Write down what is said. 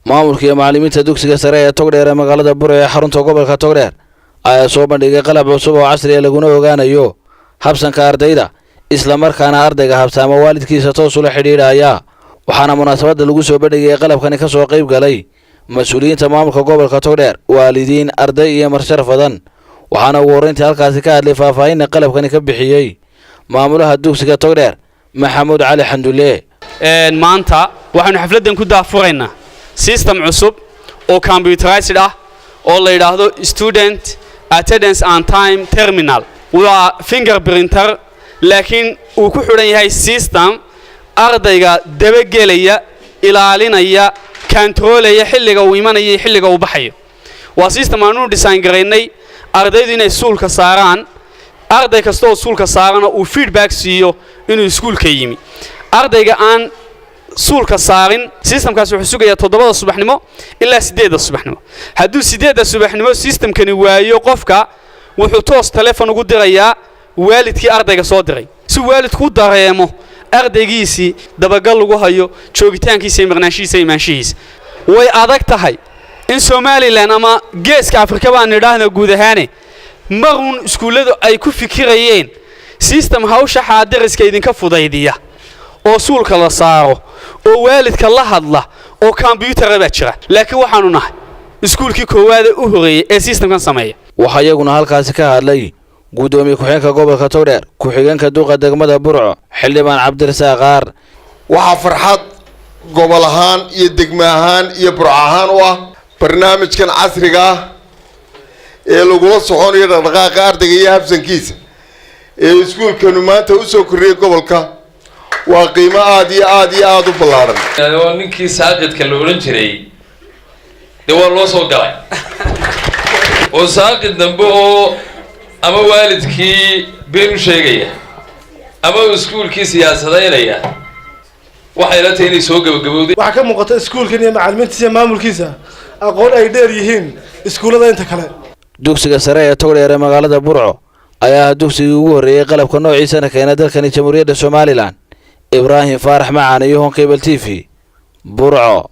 maamulka iyo macallimiinta dugsiga sare ee Togdheer ee magaalada Burco ee xarunta gobolka Togdheer ayaa soo bandhigay qalab cusub oo casri ah laguna ogaanayo habsanka ardayda isla markaana ardayga habsaama waalidkiisa toos ula xiriiraya waxaana munaasabada lagu soo bandhigay qalabkani ka soo qayb galay mas'uuliyiinta maamulka gobolka Togdheer waalidiin arday iyo marshar fadan waxaana ugu horeyntii halkaasi ka hadlay faahfaahinta qalabkani ka bixiyay maamulaha dugsiga Togdheer Maxamuud Cali Xandulle maanta waxaanu xafladan ku daafuraynaa system cusub oo computerized ah oo la yiraahdo student attendance and time terminal waa fingerprinter laakiin uu ku xiran yahay system ardayga dabagelaya ilaalinaya controlaya xilliga uu imanayo xilliga uu baxayo waa system aanu design gareynay ardaydu inay suulka saaraan arday kasta oo suulka saarana uu feedback siiyo inuu iskuulka yimi ardayga aan suulka saarin systemkaas wuxuu sugayaa 7 subaxnimo ilaa 8 subaxnimo hadduu 8 subaxnimo systemkani waayo qofka wuxuu toos telefoon ugu dirayaa waalidkii ardayga soo diray si waalidku dareemo ardaygiisii dabagal lagu hayo joogitaankiisa iyo maqnaanshihiisa imaanshihiisa way adag tahay in Somaliland ama geeska Afrika baan nidhaahno guud ahaan marun iskuuladu ay ku fikirayeen system hawsha xaadiriska idinka fudaydiya oo suulka la saaro oo waalidka la hadla oo computer ba jira laakiin waxaanu nahay iskuulkii koowaad u horeeyay ee systemkan sameeya waxa iyaguna halkaas ka hadlay gudoomiye ku-xigeenka gobolka Togdheer ku-xigeenka duqa degmada Burco Xildhibaan Cabdirasaaq Qaar waxa farxad gobol ahaan iyo degmo ahaan iyo Burco ahaan u ah barnaamijkan casriga ah ee lagu soconayo dhaqdhaqaaqa ardayga iyo habsankiisa ee iskuulkanu maanta u soo koriyay gobolka waa qiimo aad u ballaaran oo ninkii saaqidka la oran jiray waa loo soo galay oo saaqid dambe oo ama waalidkii been u sheegaya ama iskuulkii siyaasadeynaya waxay la tahay inay soo gabagabowday waxa ka muuqata iskuulkan iyo macallimiintiisa maamulkiisa aqoon ay dheer yihiin iskuulada inta kale dugsiga sare ee Togdheer ee magaalada Burco ayaa dugsigii ugu horeeyay qalabka noociisa keenay dalkani Jamhuuriyadda Somaliland Ibrahim Faarax Macaan iyo Cable TV Burco.